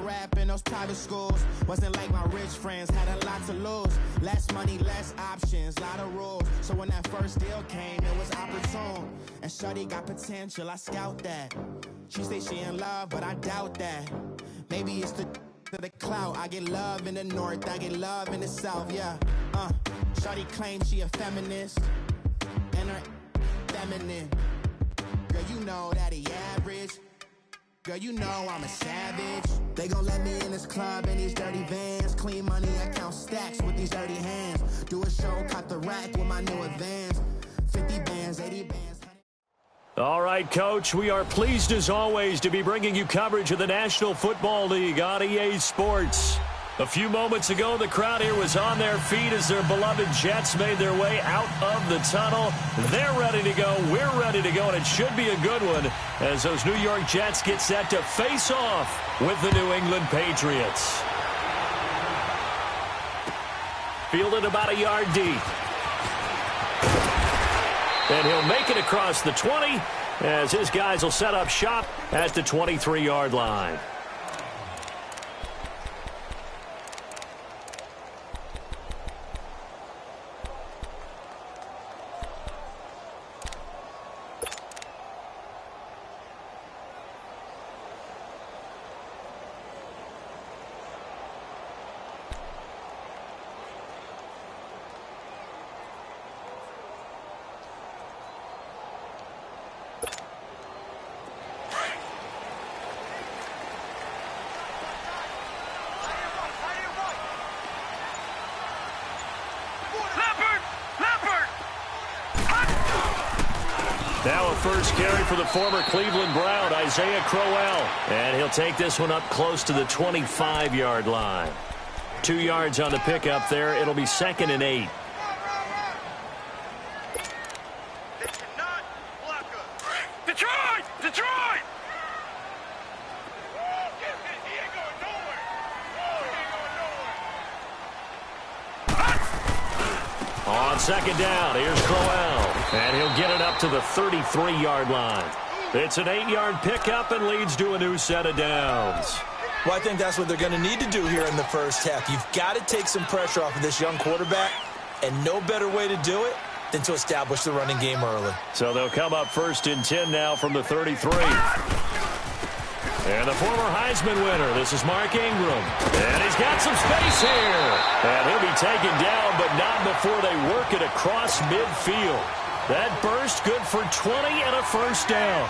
rap in those private schools. Wasn't like my rich friends, had a lot to lose. Less money, less options, lot of rules. So when that first deal came, it was opportune. And shorty got potential, I scout that. She say she in love, but I doubt that. Maybe it's the clout. I get love in the north, I get love in the south, yeah. Shorty claims she a feminist, and her feminine. Girl, you know that he average. Girl, you know I'm a savage. They gon' let me in this club in these dirty vans. Clean money, I count stacks with these dirty hands. Do a show, cut the rack with my new advance. 50 bands, 80 bands. All right, Coach, we are pleased as always to be bringing you coverage of the National Football League on EA Sports. A few moments ago, the crowd here was on their feet as their beloved Jets made their way out of the tunnel. They're ready to go. We're ready to go, and it should be a good one as those New York Jets get set to face off with the New England Patriots. Fielded about a yard deep. And he'll make it across the 20 as his guys will set up shop at the 23-yard line. Now a first carry for the former Cleveland Brown, Isaiah Crowell. And he'll take this one up close to the 25-yard line. 2 yards on the pickup there. It'll be 2nd and 8. Detroit! Detroit! On 2nd down, here's Crowell. And he'll get it up to the 33-yard line. It's an 8-yard pickup and leads to a new set of downs. Well, I think that's what they're going to need to do here in the first half. You've got to take some pressure off of this young quarterback, and no better way to do it than to establish the running game early. So they'll come up 1st and 10 now from the 33. And the former Heisman winner, this is Mark Ingram. And he's got some space here. And he'll be taken down, but not before they work it across midfield. That burst good for 20 and a first down.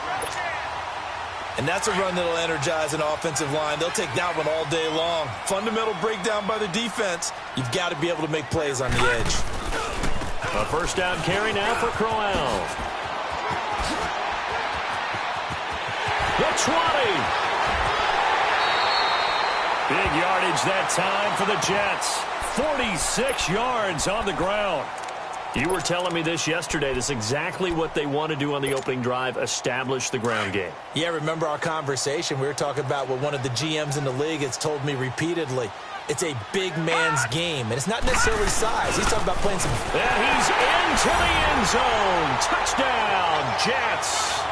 And that's a run that'll energize an offensive line. They'll take that one all day long. Fundamental breakdown by the defense. You've got to be able to make plays on the edge. A first down carry now for Crowell. The 20. Big yardage that time for the Jets. 46 yards on the ground. You were telling me this yesterday. This is exactly what they want to do on the opening drive, establish the ground game. Yeah, remember our conversation? We were talking about what one of the GMs in the league has told me repeatedly. It's a big man's game, and it's not necessarily size. He's talking about playing some... And he's into the end zone. Touchdown, Jets.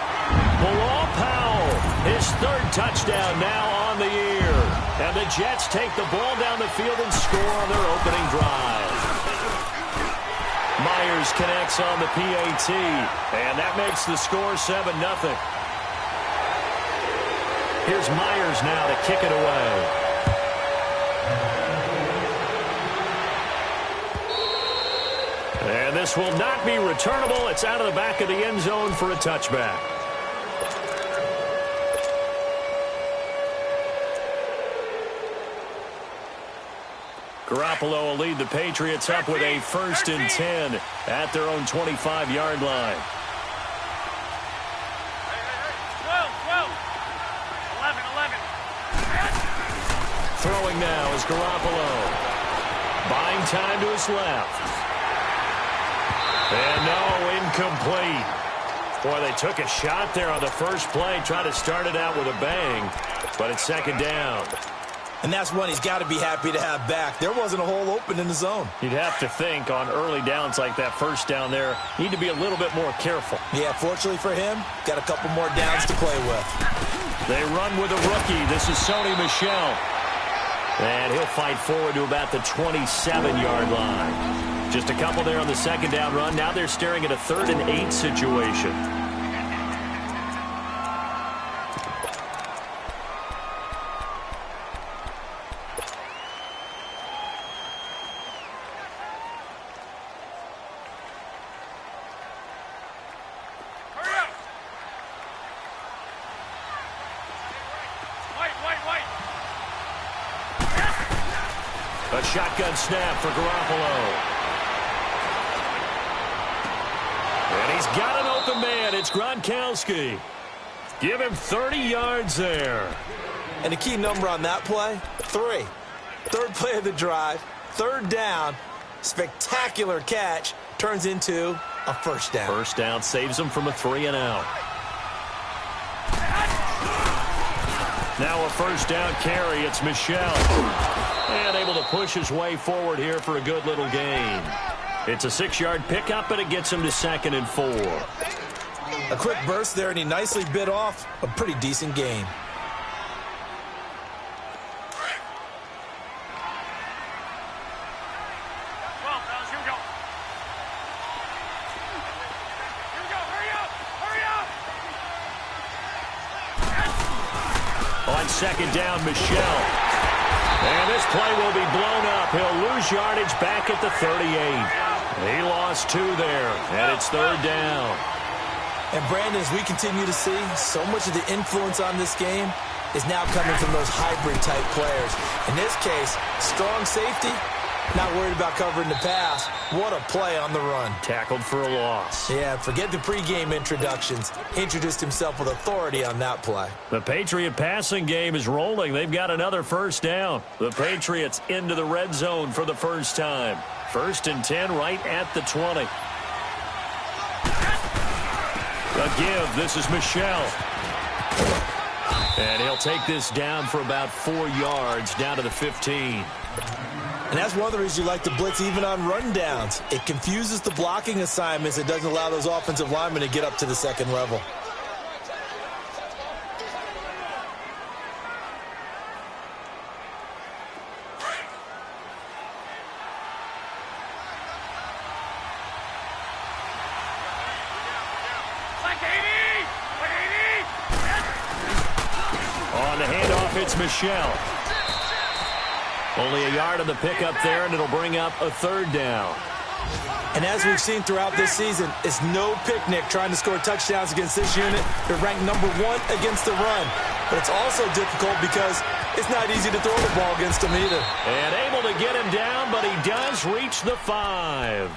Bilal Powell, his 3rd touchdown now on the year. And the Jets take the ball down the field and score on their opening drive. Myers connects on the PAT, and that makes the score 7-0. Here's Myers now to kick it away. And this will not be returnable. It's out of the back of the end zone for a touchback. Garoppolo will lead the Patriots up with a 1st and 10 at their own 25-yard line. 11. Throwing now is Garoppolo. Buying time to his left. And no, incomplete. Boy, they took a shot there on the first play, tried to start it out with a bang, but it's 2nd down. And that's one he's got to be happy to have back. There wasn't a hole open in the zone. You'd have to think on early downs like that first down there, need to be a little bit more careful. Yeah, fortunately for him, got a couple more downs to play with. They run with a rookie. This is Sony Michel. And he'll fight forward to about the 27-yard line. Just a couple there on the second down run. Now they're staring at a 3rd and 8 situation. A shotgun snap for Garoppolo. And he's got an open man. It's Gronkowski. Give him 30 yards there. And a key number on that play, 3. Third play of the drive, 3rd down, spectacular catch, turns into a first down. First down saves him from a 3-and-out. Now a first down carry. It's Michel. And able to push his way forward here for a good little gain. It's a 6-yard pickup, and it gets him to 2nd and 4. A quick burst there, and he nicely bit off a pretty decent gain. On second down, Michel. And this play will be blown up. He'll lose yardage back at the 38. He lost 2 there, and it's 3rd down. And Brandon, as we continue to see, so much of the influence on this game is now coming from those hybrid-type players. In this case, strong safety, not worried about covering the pass. What a play on the run. Tackled for a loss. Yeah, forget the pregame introductions. Introduced himself with authority on that play. The Patriot passing game is rolling. They've got another first down. The Patriots into the red zone for the first time. 1st and 10 right at the 20. A give. This is Michel. And he'll take this down for about 4 yards, down to the 15. And that's one of the reasons you like to blitz even on rundowns. It confuses the blocking assignments. It doesn't allow those offensive linemen to get up to the 2nd level. On the handoff, it's Michel. Only a yard on the pickup there, and it'll bring up a 3rd down. And as we've seen throughout this season, it's no picnic trying to score touchdowns against this unit. They're ranked number 1 against the run. But it's also difficult because it's not easy to throw the ball against them either. And able to get him down, but he does reach the 5.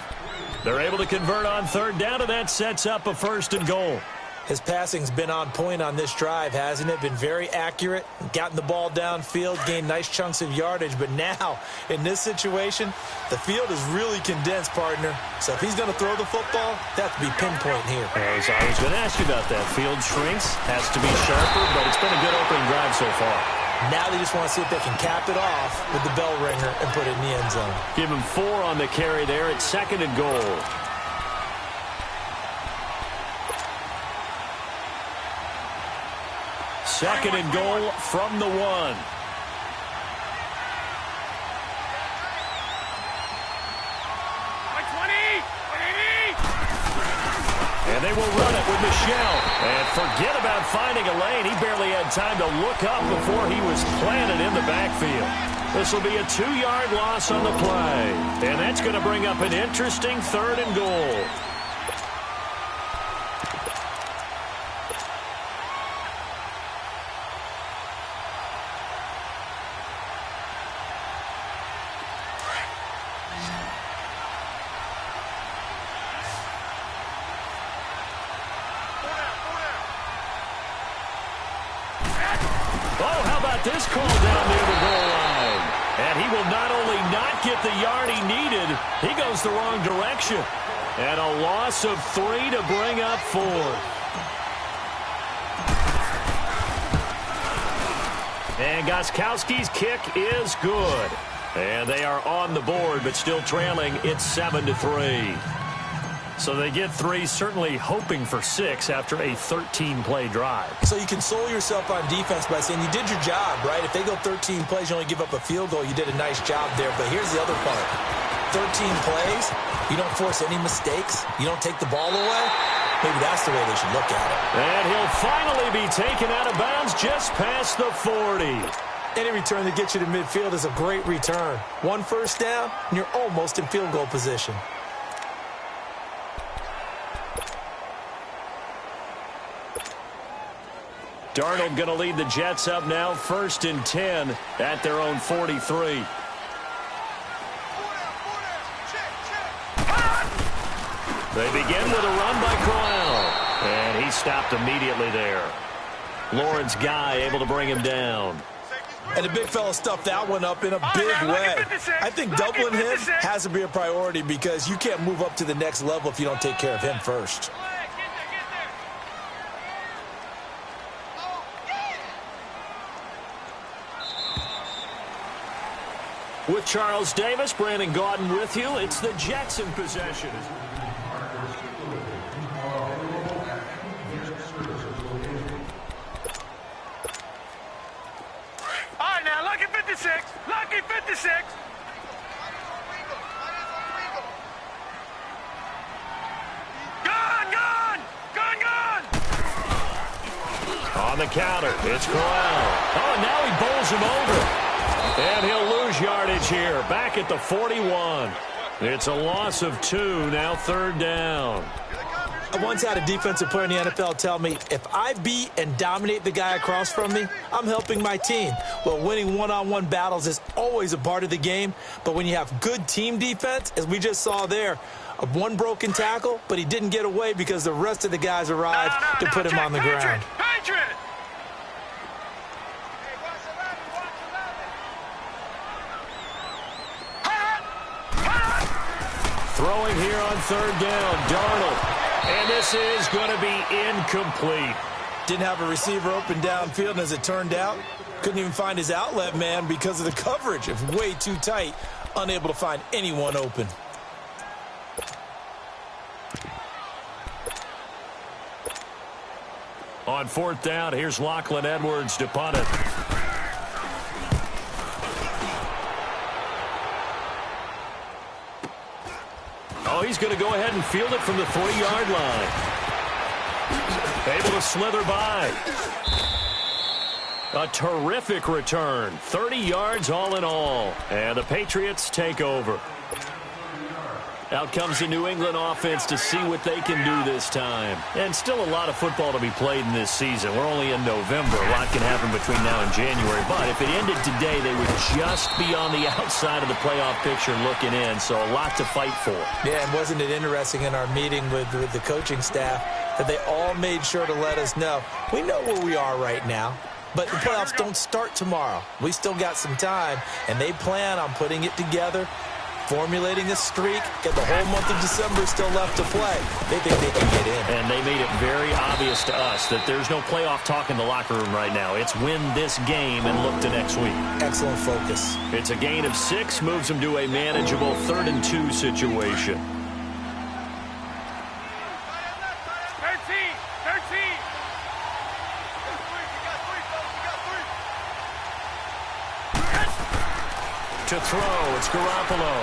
They're able to convert on 3rd down, and that sets up a 1st and goal. His passing's been on point on this drive, hasn't it? Been very accurate, gotten the ball downfield, gained nice chunks of yardage. But now, in this situation, the field is really condensed, partner. So if he's going to throw the football, that has to be pinpoint here. As I was going to ask you about that. Field shrinks, has to be sharper, but it's been a good opening drive so far. Now they just want to see if they can cap it off with the bell ringer and put it in the end zone. Give him 4 on the carry there. It's 2nd and goal. Second and goal from the 1. And they will run it with Michel. And forget about finding a lane. He barely had time to look up before he was planted in the backfield. This will be a 2-yard loss on the play. And that's going to bring up an interesting 3rd and goal. This call down near the goal line. And he will not only not get the yard he needed, he goes the wrong direction. And a loss of 3 to bring up 4. And Gostkowski's kick is good. And they are on the board, but still trailing. It's 7-3. So they get 3, certainly hoping for 6 after a 13-play drive. So you console yourself on defense by saying you did your job, right? If they go 13 plays, you only give up a field goal, you did a nice job there. But here's the other part. 13 plays, you don't force any mistakes, you don't take the ball away. Maybe that's the way they should look at it. And he'll finally be taken out of bounds just past the 40. Any return that gets you to midfield is a great return. 1 first down, and you're almost in field goal position. Darnold going to lead the Jets up now, 1st and 10 at their own 43. They begin with a run by Corral, and he stopped immediately there. Lawrence Guy able to bring him down. And the big fella stuffed that one up in a big way. I think doubling him has to be a priority because you can't move up to the next level if you don't take care of him first. With Charles Davis, Brandon Gaudin with you. It's the Jets in possession. All right, now, lucky 56. Lucky 56. Gone. On the counter, it's Corral. Oh, and now he bowls him over. And he'll lose yardage here, back at the 41. It's a loss of 2, now 3rd down. I once had a defensive player in the NFL tell me, if I beat and dominate the guy across from me, I'm helping my team. Well, winning one-on-one battles is always a part of the game, but when you have good team defense, as we just saw there, one broken tackle, but he didn't get away because the rest of the guys arrived to put him on the ground. Throwing here on 3rd down, Darnold. And this is going to be incomplete. Didn't have a receiver open downfield, and as it turned out, couldn't even find his outlet man because of the coverage. It was way too tight, unable to find anyone open. On 4th down, here's Lachlan Edwards to punt it. Oh, he's going to go ahead and field it from the 3-yard line. Able to slither by. A terrific return. 30 yards all in all. And the Patriots take over. Out comes the New England offense to see what they can do this time. And still a lot of football to be played in this season. We're only in November. A lot can happen between now and January. But if it ended today, they would just be on the outside of the playoff picture looking in. So a lot to fight for. Yeah, and wasn't it interesting in our meeting with the coaching staff that they all made sure to let us know, we know where we are right now. But the playoffs don't start tomorrow. We still got some time, and they plan on putting it together, formulating a streak, get the whole month of December still left to play. They think they can get in. And they made it very obvious to us that there's no playoff talk in the locker room right now. It's win this game and look to next week. Excellent focus. It's a gain of 6, moves them to a manageable 3rd and 2 situation. 13. To throw, it's Garoppolo.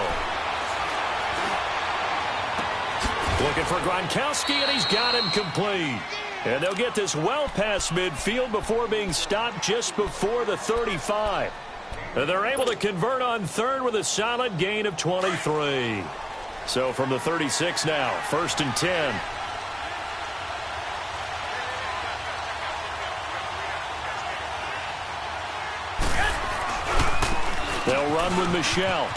Looking for Gronkowski, and he's got him complete. And they'll get this well past midfield before being stopped just before the 35. And they're able to convert on 3rd with a solid gain of 23. So from the 36 now, 1st and 10. They'll run with Michelle.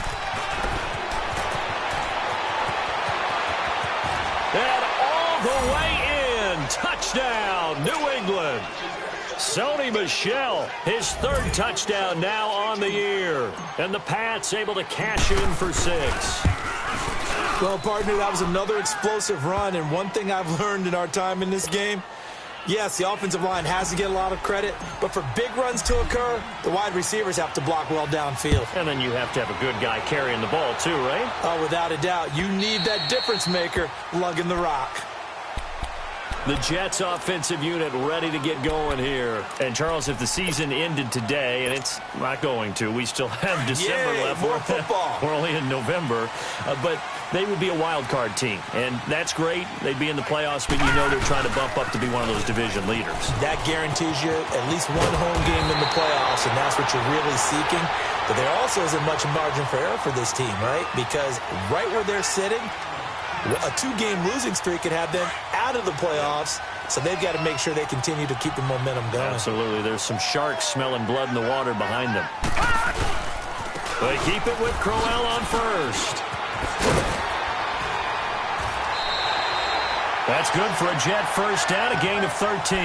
And all the way in. Touchdown, New England. Sony Michel, his 3rd touchdown now on the year. And the Pats able to cash in for 6. Well, partner, that was another explosive run. And one thing I've learned in our time in this game, Yes, the offensive line has to get a lot of credit, but for big runs to occur, the wide receivers have to block well downfield. And then you have to have a good guy carrying the ball too, right? Oh, without a doubt. You need that difference maker lugging the rock. The Jets offensive unit ready to get going here. And, Charles, if the season ended today, and it's not going to, we still have December left. More football. We're only in November. But they would be a wild card team. And that's great. They'd be in the playoffs, but you know they're trying to bump up to be one of those division leaders. That guarantees you at least one home game in the playoffs, and that's what you're really seeking. But there also isn't much margin for error for this team, right? Because right where they're sitting, a 2-game losing streak could have them out of the playoffs, so they've got to make sure they continue to keep the momentum going. Absolutely. There's some sharks smelling blood in the water behind them. They keep it with Crowell on first. That's good for a Jet first down, a gain of 13.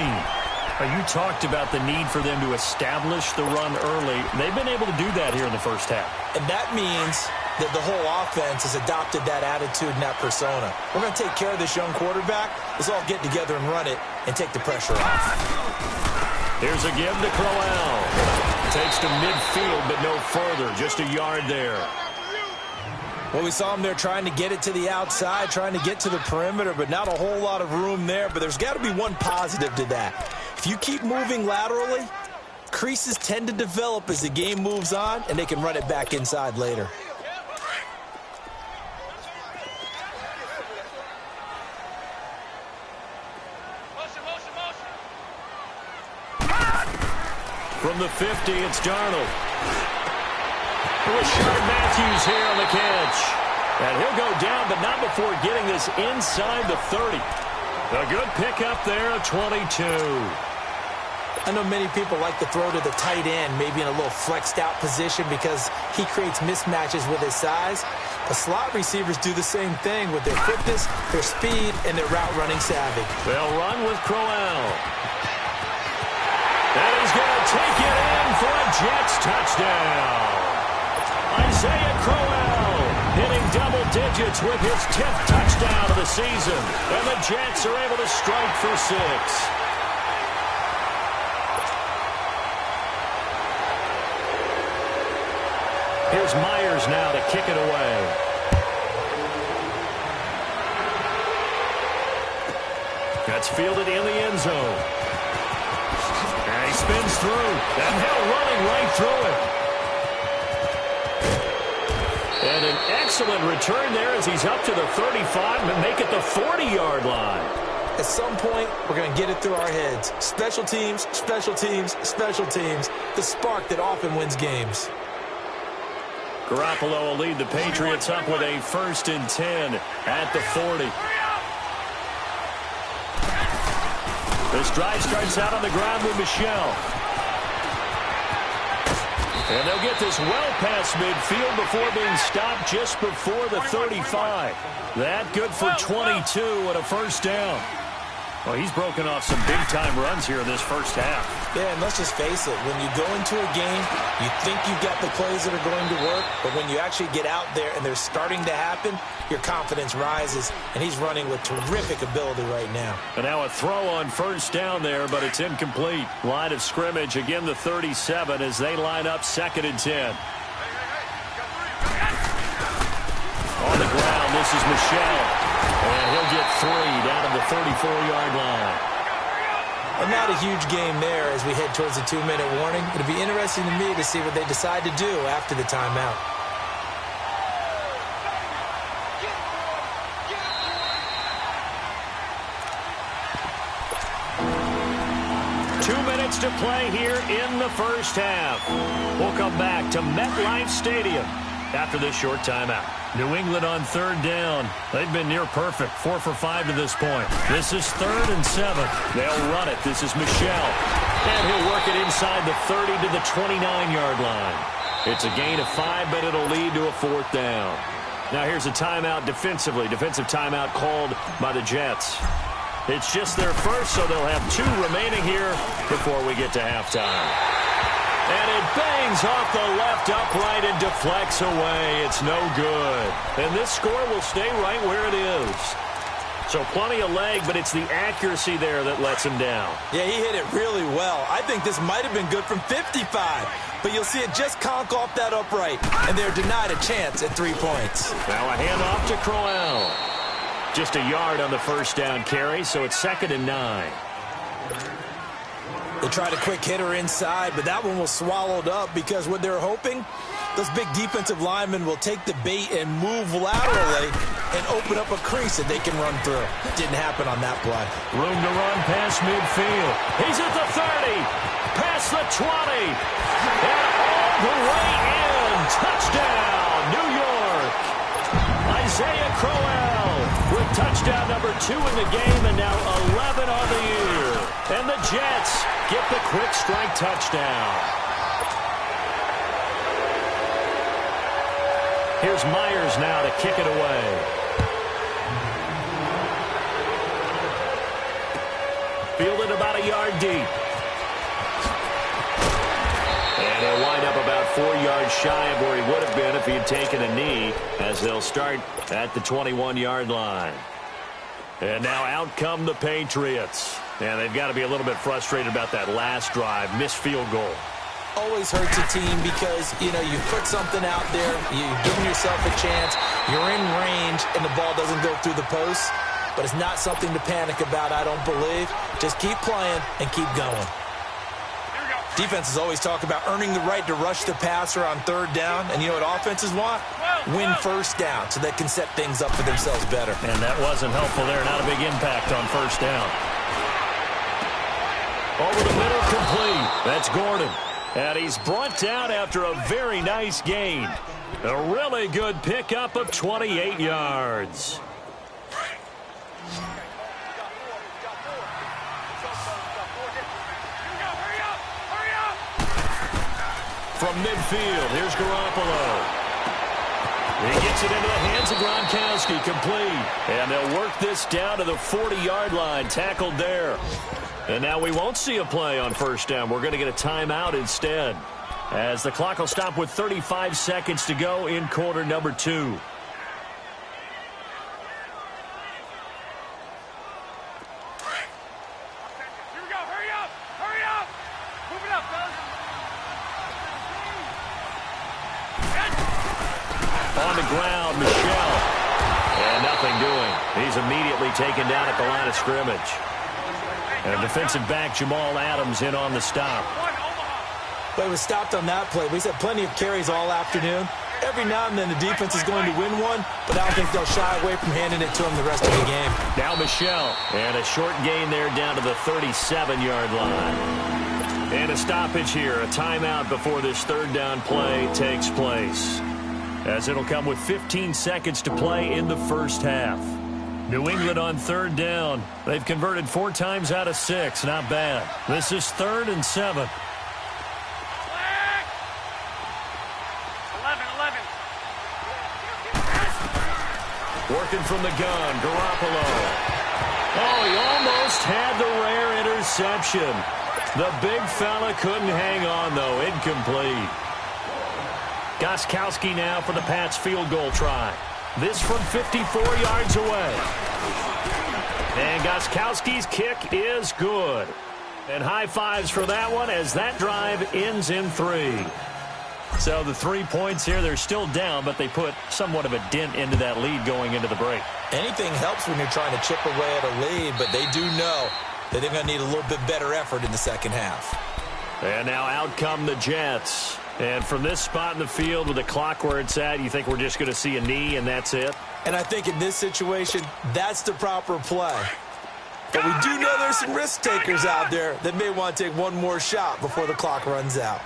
You talked about the need for them to establish the run early. They've been able to do that here in the first half. And that means that the whole offense has adopted that attitude and that persona. We're going to take care of this young quarterback. Let's all get together and run it and take the pressure off. Here's a give to Crowell. Takes to midfield, but no further. Just a yard there. Well, we saw him there trying to get it to the outside, trying to get to the perimeter, but not a whole lot of room there. But there's got to be one positive to that. If you keep moving laterally, creases tend to develop as the game moves on, and they can run it back inside later. From the 50, it's Darnold. Rashard Matthews here on the catch. And he'll go down, but not before getting this inside the 30. A good pickup there, a 22. I know many people like to throw to the tight end, maybe in a little flexed out position because he creates mismatches with his size. The slot receivers do the same thing with their quickness, their speed, and their route running savvy. They'll run with Crowell. And he's going to take it in for a Jets touchdown. Isaiah Crowell hitting double digits with his 10th touchdown of the season. And the Jets are able to strike for 6. Here's Myers now to kick it away. That's fielded in the end zone. And he spins through. And Hill running right through it. And an excellent return there as he's up to the 35 and make it the 40-yard line. At some point, we're going to get it through our heads. Special teams, special teams, special teams. The spark that often wins games. Garoppolo will lead the Patriots up with a 1st and 10 at the 40. This drive starts out on the ground with Michelle. And they'll get this well past midfield before being stopped just before the 35. That good for 22 and a 1st down. Well, he's broken off some big-time runs here in this first half. Yeah, and let's just face it. When you go into a game, you think you've got the plays that are going to work, but when you actually get out there and they're starting to happen, your confidence rises, and he's running with terrific ability right now. And now a throw on 1st down there, but it's incomplete. Line of scrimmage, again the 37 as they line up 2nd and 10. On the ground, this is Michelle. And he'll get 3 down to the 34-yard line. And not a huge game there as we head towards the 2-minute warning. It'll be interesting to me to see what they decide to do after the timeout. To play here in the first half. We'll come back to MetLife Stadium after this short timeout. New England on 3rd down. They've been near perfect, 4 for 5 to this point. This is 3rd and 7. They'll run it. This is Michelle. And he'll work it inside the 30 to the 29-yard line. It's a gain of 5, but it'll lead to a 4th down. Now here's a timeout defensively. Defensive timeout called by the Jets. It's just their first, so they'll have 2 remaining here before we get to halftime. And it bangs off the left upright and deflects away. It's no good. And this score will stay right where it is. So plenty of leg, but it's the accuracy there that lets him down. Yeah, he hit it really well. I think this might have been good from 55, but you'll see it just conk off that upright, and they're denied a chance at 3 points. Now a handoff to Crowell. Just a yard on the first down carry, so it's 2nd and 9. They tried a quick hitter inside, but that one was swallowed up because what they're hoping, those big defensive linemen will take the bait and move laterally and open up a crease that they can run through. Didn't happen on that play. Room to run past midfield. He's at the 30, past the 20, and all the way in. Touchdown, New York. Isaiah Crowell with touchdown number 2 in the game, and now 11 on the year. And the Jets get the quick strike touchdown. Here's Myers now to kick it away. Fielded about a yard deep. And he'll wind up about 4 yards shy of where he would have been if he had taken a knee, as they'll start at the 21-yard line. And now out come the Patriots. And they've got to be a little bit frustrated about that last drive. Missed field goal. Always hurts a team because, you know, you put something out there, you've given yourself a chance, you're in range, and the ball doesn't go through the post. But it's not something to panic about, I don't believe. Just keep playing and keep going. Defenses always talk about earning the right to rush the passer on 3rd down. And you know what offenses want? Win 1st down so they can set things up for themselves better. And that wasn't helpful there. Not a big impact on 1st down. Over the middle, complete. That's Gordon. And he's brought down after a very nice gain. A really good pickup of 28 yards. From midfield, here's Garoppolo. He gets it into the hands of Gronkowski, complete. And they'll work this down to the 40-yard line, tackled there. And now we won't see a play on 1st down. We're going to get a timeout instead, as the clock will stop with 35 seconds to go in quarter number 2. Here we go. Hurry up. Hurry up. Move it up, fellas. On the ground, Michelle. And nothing doing. He's immediately taken down at the line of scrimmage. And defensive back Jamal Adams in on the stop. But he was stopped on that play. We've had plenty of carries all afternoon. Every now and then the defense is going to win one, but I don't think they'll shy away from handing it to him the rest of the game. Now Michelle. And a short gain there down to the 37-yard line. And a stoppage here. A timeout before this 3rd down play takes place, as it'll come with 15 seconds to play in the 1st half. New England on 3rd down. They've converted 4 times out of 6. Not bad. This is 3rd and 7. 11. Working from the gun, Garoppolo. Oh, he almost had the rare interception. The big fella couldn't hang on, though. Incomplete. Gostkowski now for the Pats field goal try. This from 54 yards away. And Gostkowski's kick is good. And high fives for that one as that drive ends in 3. So the 3 points here, they're still down, but they put somewhat of a dent into that lead going into the break. Anything helps when you're trying to chip away at a lead, but they do know that they're going to need a little bit better effort in the 2nd half. And now out come the Jets. And from this spot in the field with the clock where it's at, you think we're just going to see a knee and that's it? And I think in this situation, that's the proper play. But we do know there's some risk takers out there that may want to take one more shot before the clock runs out.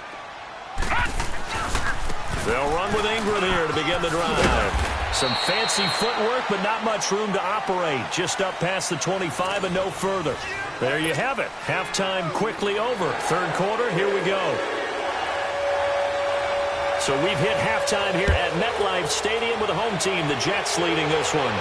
They'll run with Ingram here to begin the drive. Some fancy footwork, but not much room to operate. Just up past the 25 and no further. There you have it. Halftime quickly over. 3rd quarter, here we go. So we've hit halftime here at MetLife Stadium with the home team, the Jets, leading this one.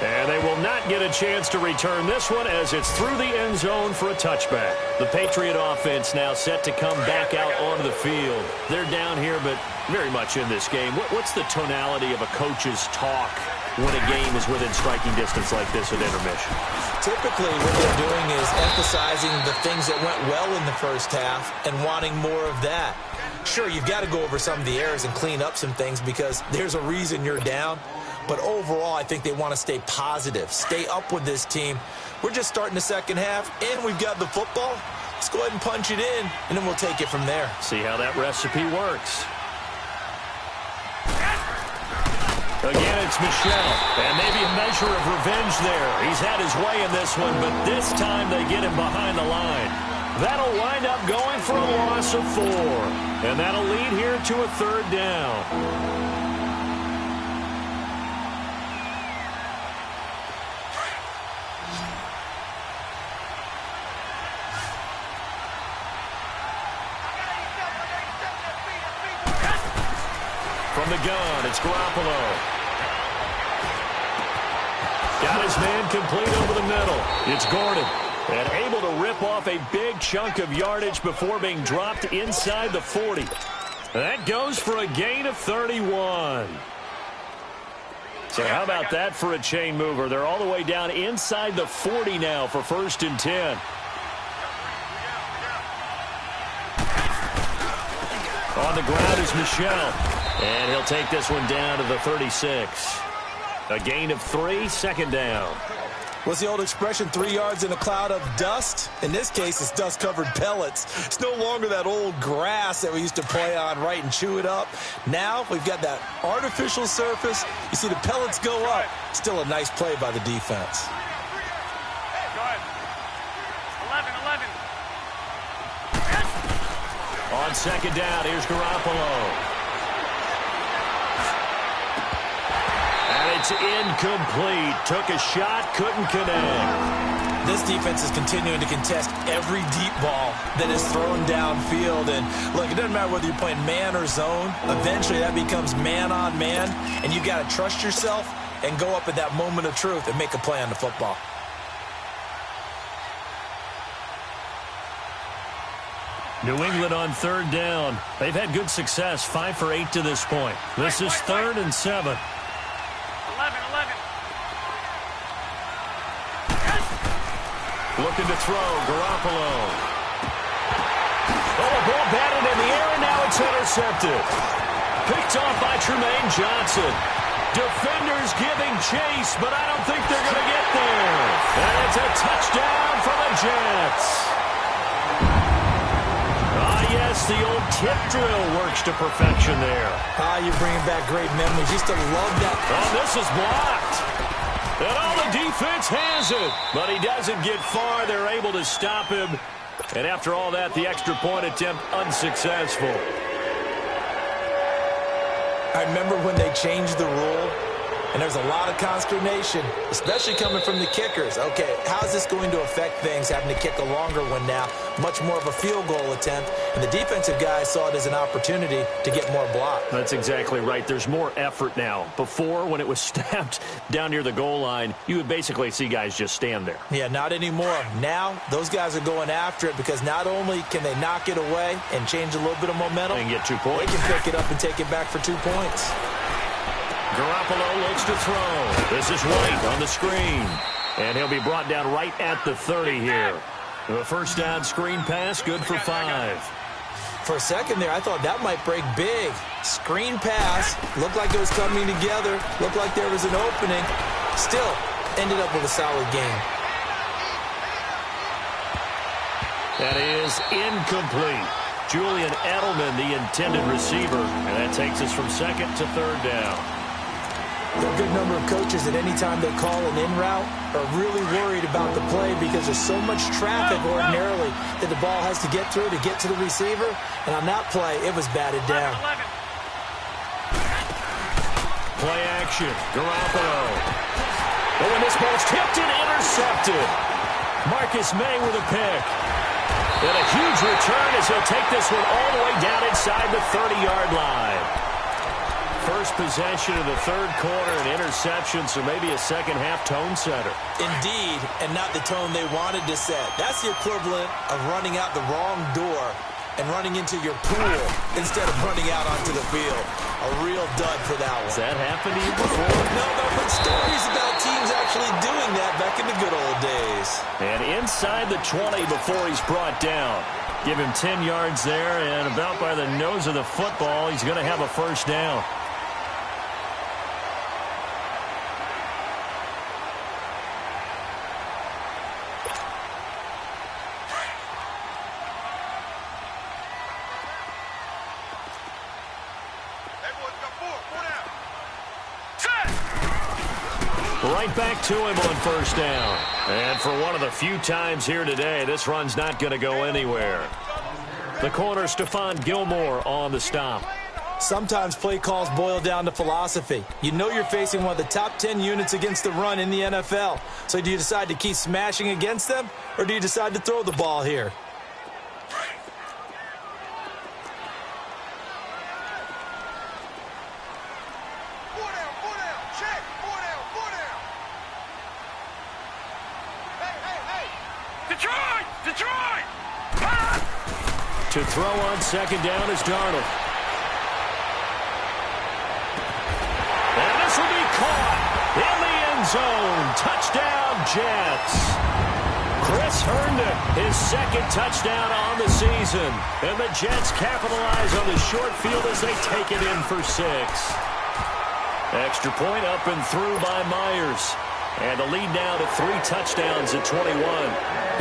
And they will not get a chance to return this one as it's through the end zone for a touchback. The Patriot offense now set to come back out onto the field. They're down here, but very much in this game. What's the tonality of a coach's talk when a game is within striking distance like this at intermission? Typically, what they're doing is emphasizing the things that went well in the first half and wanting more of that. Sure, you've got to go over some of the errors and clean up some things because there's a reason you're down. But overall, I think they want to stay positive, stay up with this team. We're just starting the second half, and we've got the football. Let's go ahead and punch it in, and then we'll take it from there. See how that recipe works. Again, it's Michel, and maybe a measure of revenge there. He's had his way in this one, but this time they get him behind the line. That'll wind up going for a loss of 4, and that'll lead here to a 3rd down. From the gun, it's Garoppolo. Got his man complete over the middle. It's Gordon. And able to rip off a big chunk of yardage before being dropped inside the 40. That goes for a gain of 31. So how about that for a chain mover? They're all the way down inside the 40 now for 1st and 10. On the ground is Michel. And he'll take this one down to the 36. A gain of 3, 2nd down. What's the old expression, 3 yards in a cloud of dust? In this case, it's dust-covered pellets. It's no longer that old grass that we used to play on, right, and chew it up. Now we've got that artificial surface. You see the pellets go up. Still a nice play by the defense. Go ahead. 11. On 2nd down, here's Garoppolo. It's incomplete. Took a shot, couldn't connect. This defense is continuing to contest every deep ball that is thrown downfield. And, look, it doesn't matter whether you're playing man or zone. Eventually, that becomes man on man. And you've got to trust yourself and go up at that moment of truth and make a play on the football. New England on 3rd down. They've had good success, 5 for 8 to this point. This is 3rd and 7. 11. Looking to throw, Garoppolo. Oh, the ball batted in the air, and now it's intercepted. Picked off by Tremaine Johnson. Defenders giving chase, but I don't think they're going to get there. And it's a touchdown for the Jets. Yes, the old tip drill works to perfection there. You're bringing back great memories. Used to love that. Oh, this is blocked. And all the defense has it. But he doesn't get far. They're able to stop him. And after all that, the extra point attempt unsuccessful. I remember when they changed the rule, and there's a lot of consternation, especially coming from the kickers. Okay, how's this going to affect things, having to kick a longer one now? Much more of a field goal attempt. And the defensive guys saw it as an opportunity to get more block. That's exactly right. There's more effort now. Before, when it was snapped down near the goal line, you would basically see guys just stand there. Yeah, not anymore. Now, those guys are going after it because not only can they knock it away and change a little bit of momentum, and get 2 points. They can pick it up and take it back for 2 points. Garoppolo looks to throw. This is White on the screen. And he'll be brought down right at the 30 here. The 1st down screen pass, good for 5. For a second there, I thought that might break big. Screen pass, looked like it was coming together, looked like there was an opening. Still, ended up with a solid game. That is incomplete. Julian Edelman, the intended receiver. And that takes us from 2nd to 3rd down. There are a good number of coaches that any time they call an in route are really worried about the play because there's so much traffic ordinarily that the ball has to get through to get to the receiver. And on that play, it was batted down. Play action. Garoppolo. Oh, and this ball's tipped and intercepted. Marcus May with a pick. And a huge return as he'll take this one all the way down inside the 30-yard line. first possession of the third quarter, an interception, so maybe a second-half tone setter. Indeed, and not the tone they wanted to set. That's the equivalent of running out the wrong door and running into your pool instead of running out onto the field. A real dud for that one. Has that happened to you before? No, but stories about teams actually doing that back in the good old days. And inside the 20 before he's brought down. Give him 10 yards there, and about by the nose of the football, he's going to have a first down. Right back to him on first down. And for one of the few times here today, this run's not going to go anywhere. The corner, Stephon Gilmore on the stop. Sometimes play calls boil down to philosophy. You know you're facing one of the top 10 units against the run in the NFL. So do you decide to keep smashing against them, or do you decide to throw the ball here? To throw on second down is Darnold. And this will be caught in the end zone. Touchdown, Jets. Chris Herndon, his second touchdown on the season. And the Jets capitalize on the short field as they take it in for 6. Extra point up and through by Myers. And the lead now to 3 touchdowns at 21.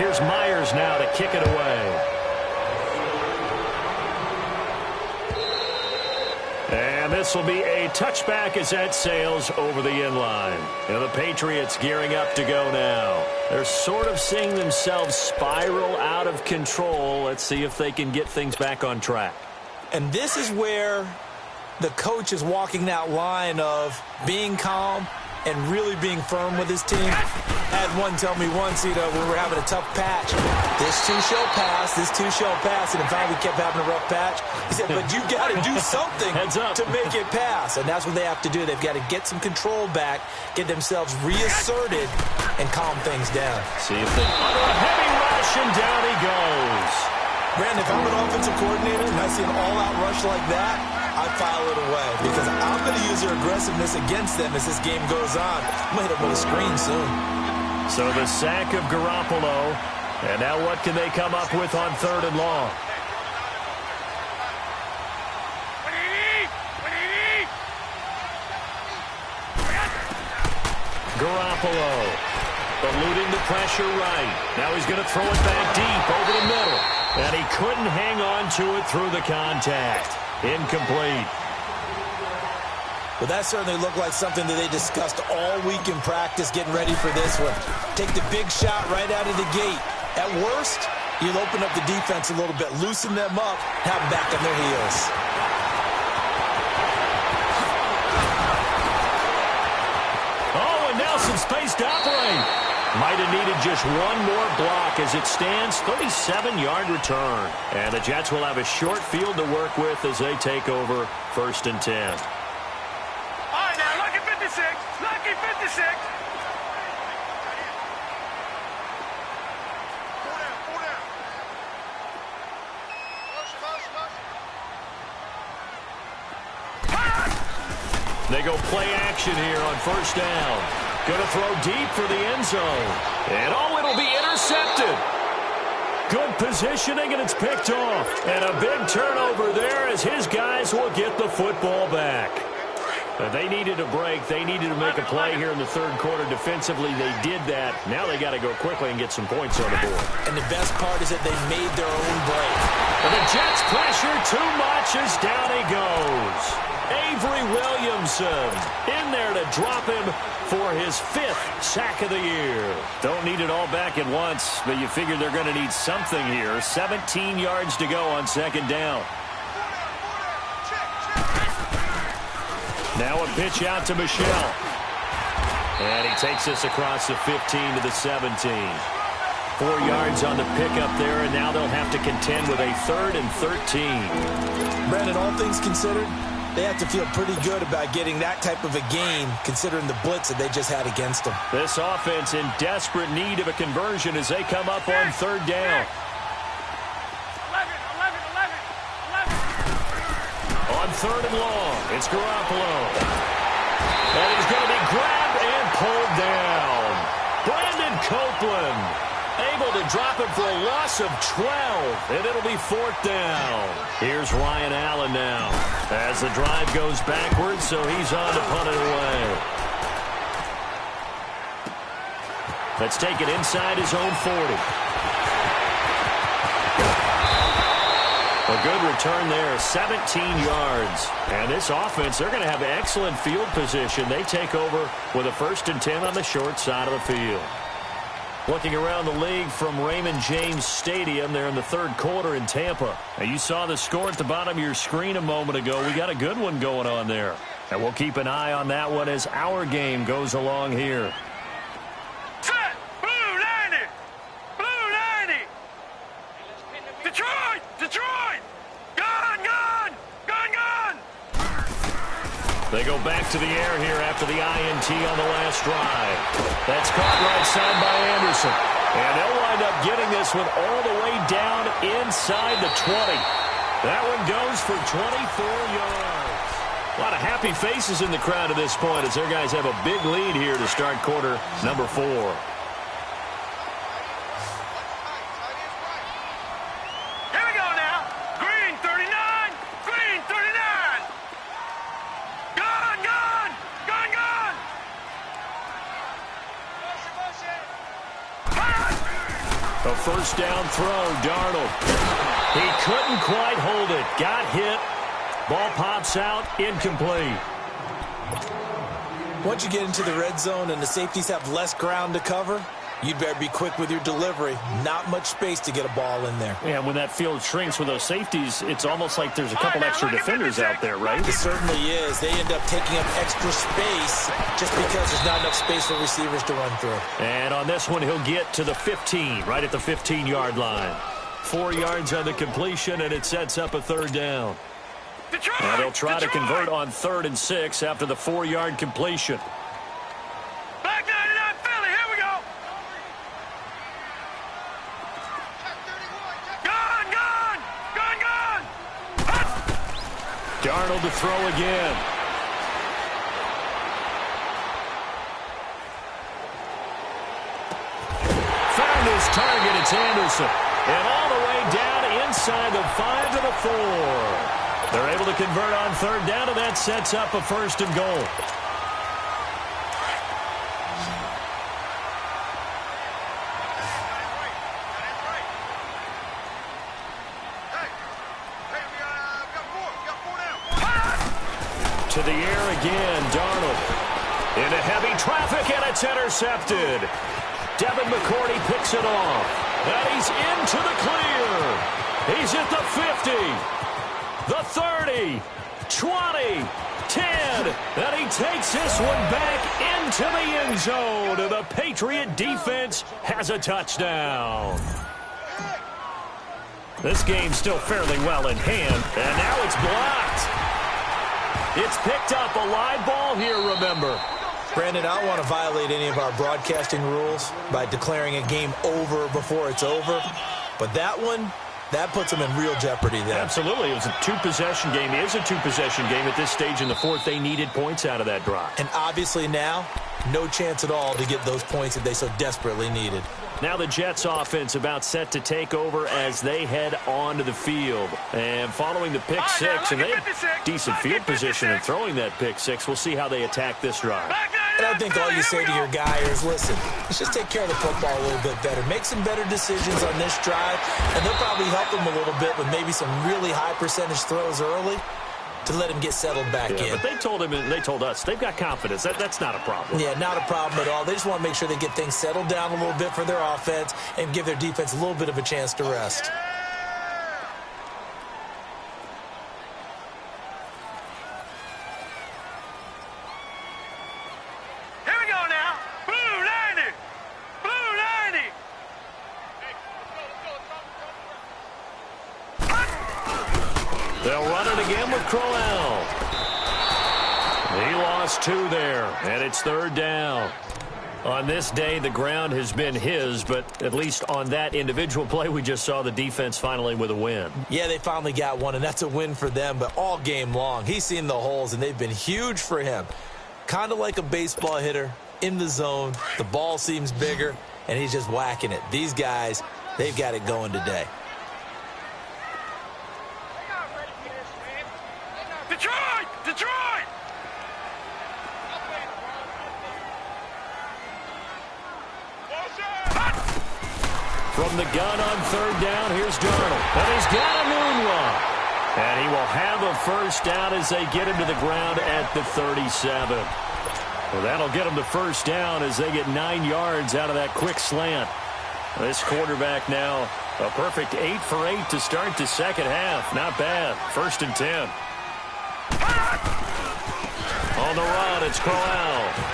Here's Myers now to kick it away. And this will be a touchback as that sails over the end line. And the Patriots gearing up to go now. They're sort of seeing themselves spiral out of control. Let's see if they can get things back on track. And this is where the coach is walking that line of being calm and really being firm with his team. I had one tell me once, when we were having a tough patch, this too shall pass, and in fact we kept having a rough patch. He said, but you got to do something to make it pass, and that's what they have to do. They've got to get some control back, get themselves reasserted, and calm things down. See if they under a heavy rush, and down he goes. Brandon, if I'm an offensive coordinator and I see an all-out rush like that, I file it away because I'm going to use their aggressiveness against them as this game goes on. I'm going to hit them with a screen soon. So the sack of Garoppolo. And now what can they come up with on 3rd and long? Garoppolo eluding the pressure right. Now he's going to throw it back deep over the middle. And he couldn't hang on to it through the contact. Incomplete. Well, that certainly looked like something that they discussed all week in practice getting ready for this one. Take the big shot right out of the gate. At worst, you'll open up the defense a little bit, loosen them up, have them back on their heels. Oh, and now some space to operate. Might have needed just one more block as it stands. 37-yard return. And the Jets will have a short field to work with as they take over 1st and 10. All right, now, lucky 56. Lucky 56. Pull down. Motion. They go play action here on 1st down. Going to throw deep for the end zone. And it'll be intercepted. Good positioning, and it's picked off. And a big turnover there as his guys will get the football back. They needed a break. They needed to make a play here in the 3rd quarter. Defensively, they did that. Now they got to go quickly and get some points on the board. And the best part is that they made their own break. And the Jets pressure too much as down he goes. Avery Williamson in there to drop him for his 5th sack of the year. Don't need it all back at once, but you figure they're going to need something here. 17 yards to go on 2nd down. Now a pitch out to Michel. And he takes us across the 15 to the 17. 4 yards on the pickup there, and now they'll have to contend with a 3rd and 13. Brandon, all things considered, They have to feel pretty good about getting that type of a gain, considering the blitz that they just had against them. This offense in desperate need of a conversion as they come up on third down. 11. On third and long, it's Garoppolo. And he's going to be grabbed and pulled down. Brandon Copeland able to drop it for a loss of 12, and it'll be fourth down. Here's Ryan Allen now as the drive goes backwards, so he's on to punt it away. Let's take it inside his own 40. A good return there, 17 yards. And this offense, they're going to have excellent field position. They take over with a 1st and 10 on the short side of the field. Looking around the league from Raymond James Stadium there in the third quarter in Tampa. Now, you saw the score at the bottom of your screen a moment ago. We got a good one going on there. And we'll keep an eye on that one as our game goes along here. Set! Blue 90! Blue 90! Detroit! Detroit! Gun! Gun! Gun! Gun! They go back to the air here after the INT on the last drive. That's caught right side by Anderson. And they'll wind up getting this one all the way down inside the 20. That one goes for 24 yards. A lot of happy faces in the crowd at this point as their guys have a big lead here to start quarter number 4. A first down throw, Darnold. He couldn't quite hold it. Got hit. Ball pops out, incomplete. Once you get into the red zone and the safeties have less ground to cover, you'd better be quick with your delivery. Not much space to get a ball in there. Yeah, when that field shrinks with those safeties, it's almost like there's a couple extra defenders out there, right? It certainly is. They end up taking up extra space just because there's not enough space for receivers to run through. And on this one, he'll get to the 15, right at the 15-yard line. 4 yards on the completion, and it sets up a third down. Detroit! Now they'll try to Detroit! convert on 3rd and 6 after the 4-yard completion. Back 99 Philly, here we go! Gun! Gun! Gun! Gun! Darnold to throw again. Found his target, it's Anderson. And all the way down inside the 5 to the 4. They're able to convert on 3rd down, and that sets up a 1st and goal. To the air again, Darnold. Into heavy traffic, and it's intercepted. Devin McCourty picks it off. And he's into the clear. He's at the 50. The 30, 20, 10, and he takes this one back into the end zone, and the Patriot defense has a touchdown. This game's still fairly well in hand, and now it's blocked. It's picked up, a live ball here, remember. Brandon, I don't want to violate any of our broadcasting rules by declaring a game over before it's over, but that one, that puts them in real jeopardy there. Absolutely. It was a 2-possession game. It is a 2-possession game at this stage in the 4th. They needed points out of that drive. And obviously now, no chance at all to get those points that they so desperately needed. Now the Jets offense about set to take over as they head onto the field. And following the pick six, and they have decent field position in throwing that pick six. We'll see how they attack this drive. And I think all you say to your guy is, listen, let's just take care of the football a little bit better. Make some better decisions on this drive, and they'll probably help them a little bit with maybe some really high percentage throws early to let him get settled back in. But they told him, and they told us, they've got confidence. That's not a problem. Yeah, not a problem at all. They just want to make sure they get things settled down a little bit for their offense and give their defense a little bit of a chance to rest. Here we go now. Blue 90. Blue 90. They'll run it again with Crowell. He lost 2 there, and it's 3rd down. On this day, the ground has been his, but at least on that individual play, we just saw the defense finally with a win. Yeah, they finally got one, and that's a win for them, but all game long, he's seen the holes, and they've been huge for him. Kind of like a baseball hitter in the zone. The ball seems bigger, and he's just whacking it. These guys, they've got it going today. Detroit! Detroit! From the gun on 3rd down, here's Darnold. And he's got a moonwalk. And he will have a first down as they get him to the ground at the 37. Well, that'll get them to first down as they get 9 yards out of that quick slant. This quarterback now a perfect 8 for 8 to start the second half. Not bad. 1st and 10. On the run, it's Crowell.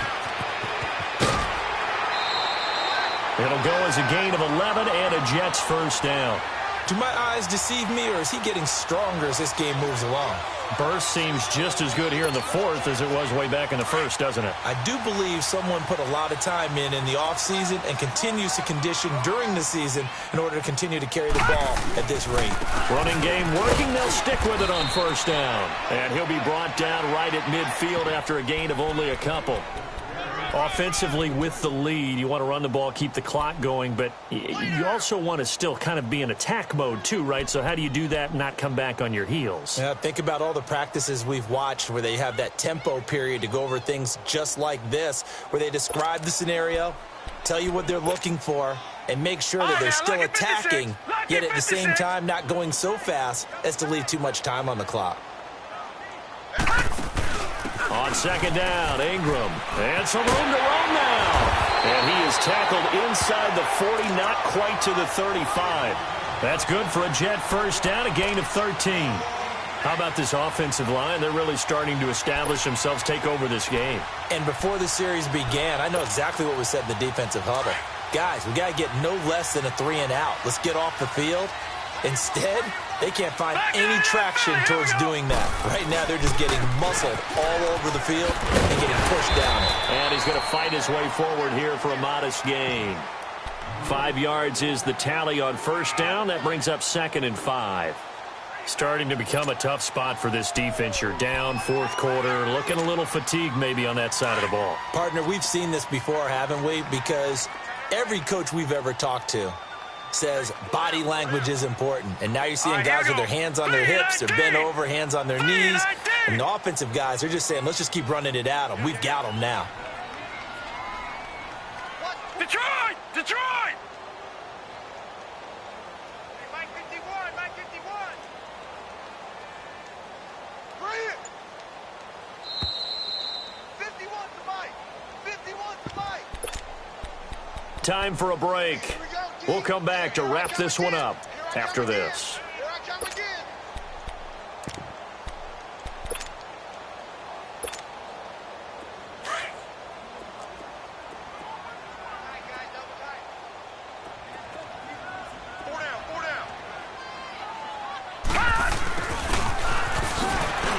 It'll go as a gain of 11 and a Jets first down. Do my eyes deceive me, or is he getting stronger as this game moves along? Burst seems just as good here in the 4th as it was way back in the 1st, doesn't it? I do believe someone put a lot of time in the offseason and continues to condition during the season in order to continue to carry the ball at this rate. Running game working. They'll stick with it on first down. And he'll be brought down right at midfield after a gain of only a couple. Offensively with the lead, you want to run the ball, keep the clock going, but you also want to still kind of be in attack mode too, right? So how do you do that and not come back on your heels? Yeah, think about all the practices we've watched where they have that tempo period to go over things just like this, where they describe the scenario, tell you what they're looking for, and make sure that they're still attacking, yet at the same time not going so fast as to leave too much time on the clock. On 2nd down, Ingram. And some room to run now. And he is tackled inside the 40, not quite to the 35. That's good for a Jet first down, a gain of 13. How about this offensive line? They're really starting to establish themselves, take over this game. And before the series began, I know exactly what was said in the defensive huddle. Guys, we got to get no less than a 3-and-out. Let's get off the field. Instead, they can't find any traction towards doing that. Right now, they're just getting muscled all over the field and getting pushed down. And he's going to fight his way forward here for a modest gain. 5 yards is the tally on first down. That brings up 2nd and 5. Starting to become a tough spot for this defense. You're down 4th quarter, looking a little fatigued maybe on that side of the ball. Partner, we've seen this before, haven't we? Because every coach we've ever talked to says body language is important. And now you're seeing guys with their hands on their hips, they're bent over, hands on their knees. And the offensive guys, they're just saying, let's just keep running it at them. We've got them now. Detroit! Detroit! Mike 51, Mike 51. Bring it! 51 to Mike. 51 to Mike. Time for a break. We'll come back to wrap this one up after this. Here I come again.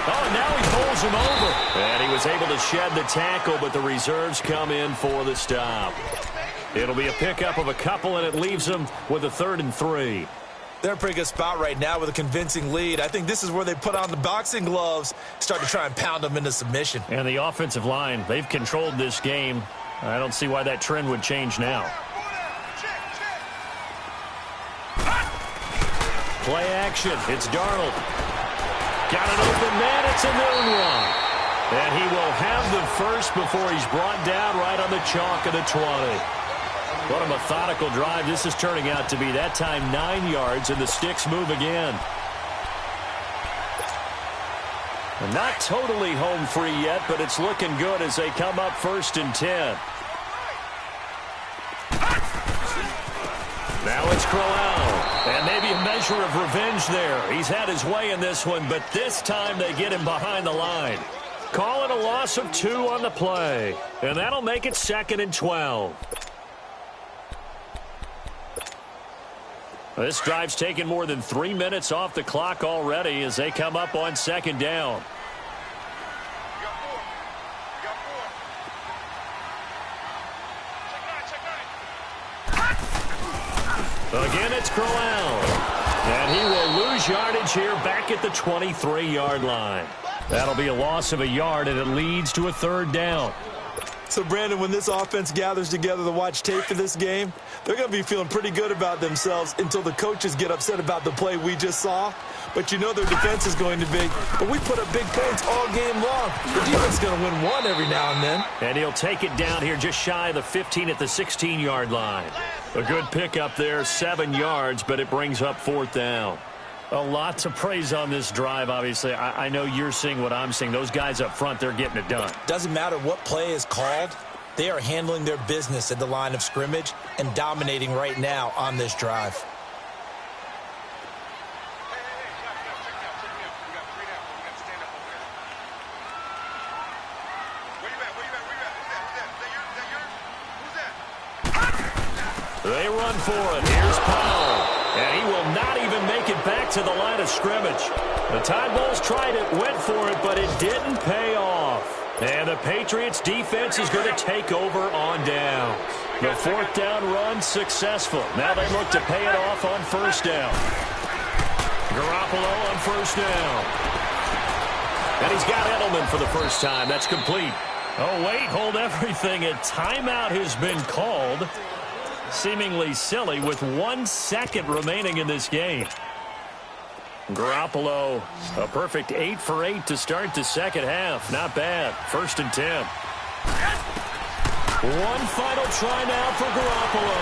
Oh, now he pulls him over. And he was able to shed the tackle, but the reserves come in for the stop. It'll be a pickup of a couple, and it leaves them with a 3rd and 3. They're in a pretty good spot right now with a convincing lead. I think this is where they put on the boxing gloves, start to try and pound them into submission. And the offensive line, they've controlled this game. I don't see why that trend would change now. Play action. It's Darnold. Got an open man. It's a moonwalk. And he will have the first before he's brought down right on the chalk of the 20. What a methodical drive this is turning out to be. That time 9 yards, and the sticks move again. Not totally home free yet, but it's looking good as they come up 1st and 10. Now it's Crowell. And maybe a measure of revenge there. He's had his way in this one, but this time they get him behind the line. Call it a loss of 2 on the play. And that'll make it 2nd and 12. This drive's taken more than 3 minutes off the clock already as they come up on 2nd down. Again, it's Crowell. And he will lose yardage here back at the 23-yard line. That'll be a loss of a yard, and it leads to a third down. So, Brandon, when this offense gathers together to watch tape for this game, they're going to be feeling pretty good about themselves until the coaches get upset about the play we just saw. But you know their defense is going to be. But we put up big points all game long. The defense is going to win one every now and then. And he'll take it down here just shy of the 15 at the 16-yard line. A good pickup there, 7 yards, but it brings up fourth down. A lot to praise on this drive, obviously. I know you're seeing what I'm seeing. Those guys up front, they're getting it done. Doesn't matter what play is called. They are handling their business at the line of scrimmage and dominating right now on this drive. They run for it. Here's Powell. And he will not even make it back to the line of scrimmage. The Tide Bulls tried it, went for it, but it didn't pay off. And the Patriots defense is going to take over on down. The fourth down run successful. Now they look to pay it off on first down. Garoppolo on first down. And he's got Edelman for the first time. That's complete. Oh, wait, hold everything. A timeout has been called. Seemingly silly with 1 second remaining in this game. Garoppolo, a perfect 8 for 8 to start the second half. Not bad. 1st and 10. One final try now for Garoppolo.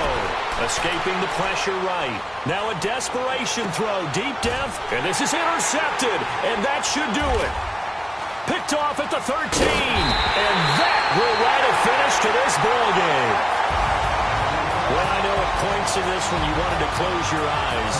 Escaping the pressure right. Now a desperation throw. Deep depth. And this is intercepted. And that should do it. Picked off at the 13. And that will write a finish to this ball game. Well, I know it points to this when you wanted to close your eyes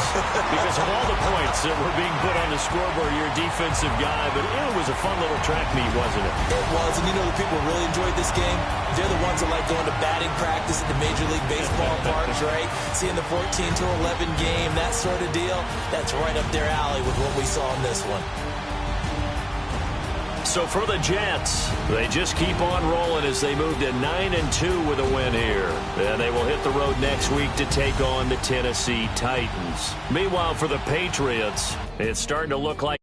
because of all the points that were being put on the scoreboard. You're a defensive guy, but it was a fun little track meet, wasn't it? It was, and you know the people really enjoyed this game? They're the ones that like going to batting practice at the Major League Baseball parks, right? Seeing the 14-11 game, that sort of deal, that's right up their alley with what we saw in this one. So for the Jets, they just keep on rolling as they move to 9-2 with a win here. And they will hit the road next week to take on the Tennessee Titans. Meanwhile, for the Patriots, it's starting to look like